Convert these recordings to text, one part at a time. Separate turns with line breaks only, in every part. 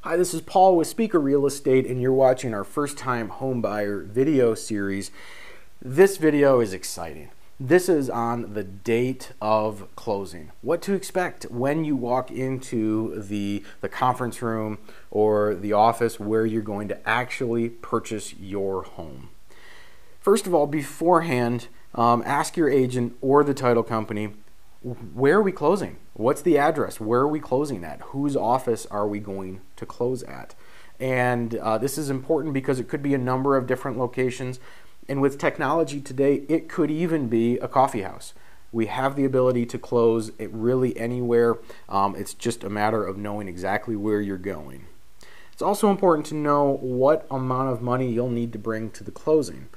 Hi, this is Paul with Spica Real Estate, and you're watching our first time home buyer video series. This video is exciting. This is on the date of closing. What to expect when you walk into the conference room or the office where you're going to actually purchase your home. First of all, beforehand, ask your agent or the title company, where are we closing? What's the address? Where are we closing at? Whose office are we going to close at? And this is important because it could be a number of different locations. And with technology today, it could even be a coffee house. We have the ability to close it really anywhere. It's just a matter of knowing exactly where you're going. It's also important to know what amount of money you'll need to bring to the closing.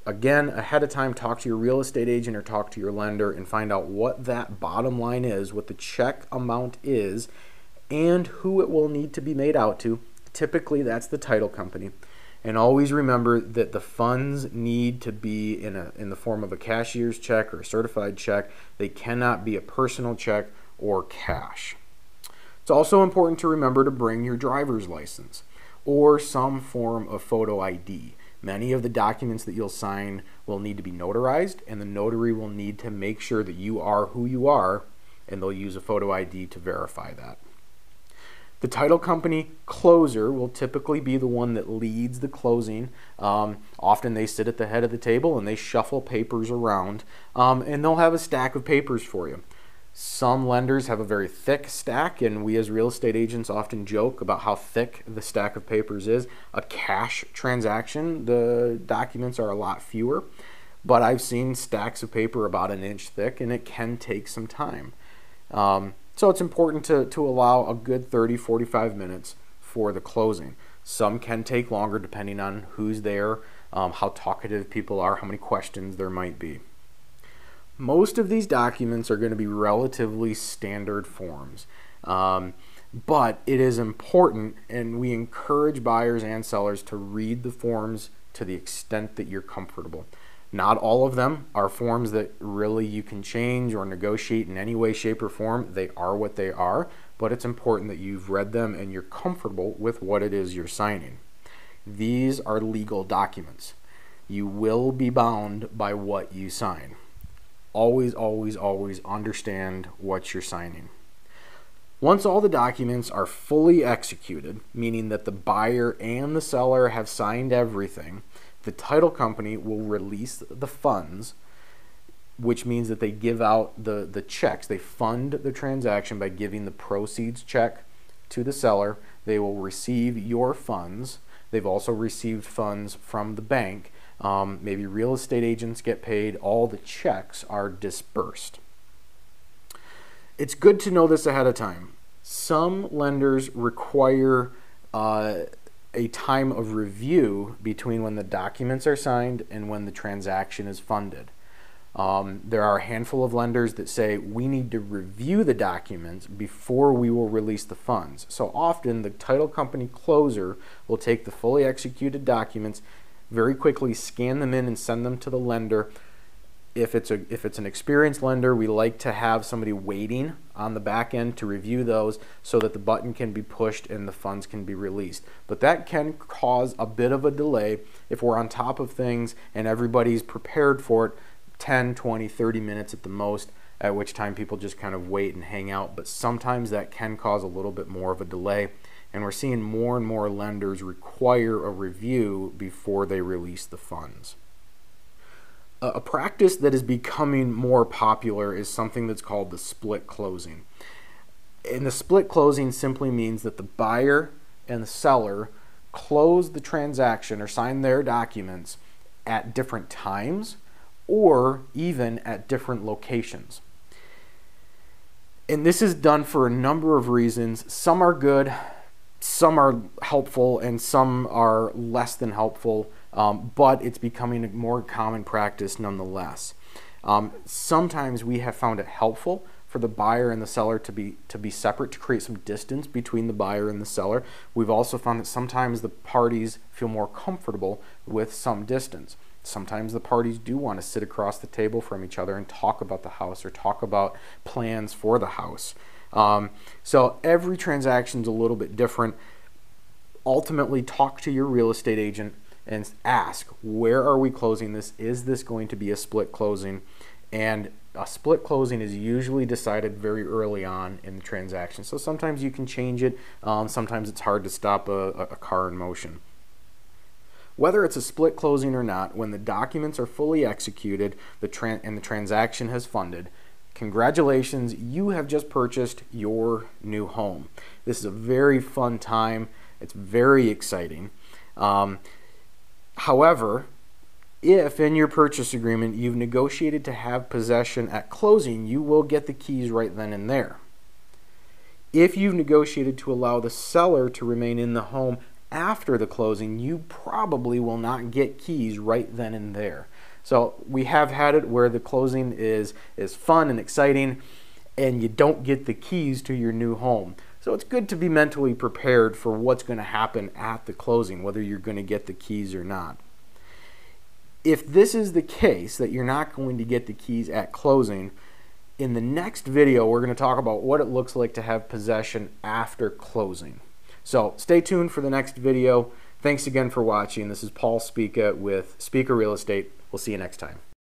Again, ahead of time, talk to your real estate agent or talk to your lender and find out what that bottom line is, what the check amount is, and who it will need to be made out to. Typically, that's the title company. And always remember that the funds need to be in the form of a cashier's check or a certified check. They cannot be a personal check or cash. It's also important to remember to bring your driver's license or some form of photo ID. Many of the documents that you'll sign will need to be notarized, and the notary will need to make sure that you are who you are, and they'll use a photo ID to verify that. The title company closer will typically be the one that leads the closing. Often they sit at the head of the table and they shuffle papers around, and they'll have a stack of papers for you. Some lenders have a very thick stack, and we as real estate agents often joke about how thick the stack of papers is. A cash transaction, the documents are a lot fewer, but I've seen stacks of paper about an inch thick, and it can take some time. So it's important to allow a good 30-45 minutes for the closing. Some can take longer depending on who's there, how talkative people are, how many questions there might be. Most of these documents are going to be relatively standard forms, but it is important, and we encourage buyers and sellers to read the forms to the extent that you're comfortable. Not all of them are forms that really you can change or negotiate in any way, shape, or form. They are what they are, but it's important that you've read them and you're comfortable with what it is you're signing. These are legal documents. You will be bound by what you sign. Always, always, always understand what you're signing. Once all the documents are fully executed, meaning that the buyer and the seller have signed everything, the title company will release the funds, which means that they give out the checks. They fund the transaction by giving the proceeds check to the seller. They will receive your funds. They've also received funds from the bank. Maybe real estate agents get paid. All the checks are dispersed. It's good to know this ahead of time. Some lenders require a time of review between when the documents are signed and when the transaction is funded. There are a handful of lenders that say we need to review the documents before we will release the funds. So often the title company closer will take the fully executed documents, very quickly scan them in and send them to the lender. If it's an experienced lender, we like to have somebody waiting on the back end to review those so that the button can be pushed and the funds can be released. But that can cause a bit of a delay if we're on top of things and everybody's prepared for it. 10, 20, 30 minutes at the most, at which time people just kind of wait and hang out. But sometimes that can cause a little bit more of a delay. And we're seeing more and more lenders require a review before they release the funds. A practice that is becoming more popular is something that's called the split closing. And the split closing simply means that the buyer and the seller close the transaction or sign their documents at different times or even at different locations. And this is done for a number of reasons. Some are good, some are helpful, and some are less than helpful, but it's becoming a more common practice nonetheless. Sometimes we have found it helpful for the buyer and the seller to be separate, to create some distance between the buyer and the seller. We've also found that sometimes the parties feel more comfortable with some distance. Sometimes the parties do want to sit across the table from each other and talk about the house or talk about plans for the house. So every transaction is a little bit different. ultimately talk to your real estate agent and ask, where are we closing this? Is this going to be a split closing? And a split closing is usually decided very early on in the transaction. So sometimes you can change it. Sometimes it's hard to stop a car in motion. Whether it's a split closing or not, when the documents are fully executed and the transaction has funded, congratulations, you have just purchased your new home. This is a very fun time. It's very exciting. However, if in your purchase agreement you've negotiated to have possession at closing, you will get the keys right then and there. If you've negotiated to allow the seller to remain in the home after the closing, you probably will not get keys right then and there. So we have had it where the closing is fun and exciting and you don't get the keys to your new home. So it's good to be mentally prepared for what's going to happen at the closing, whether you're going to get the keys or not. If this is the case, that you're not going to get the keys at closing, in the next video we're going to talk about what it looks like to have possession after closing. So stay tuned for the next video. Thanks again for watching. This is Paul Spica with Spica Real Estate. We'll see you next time.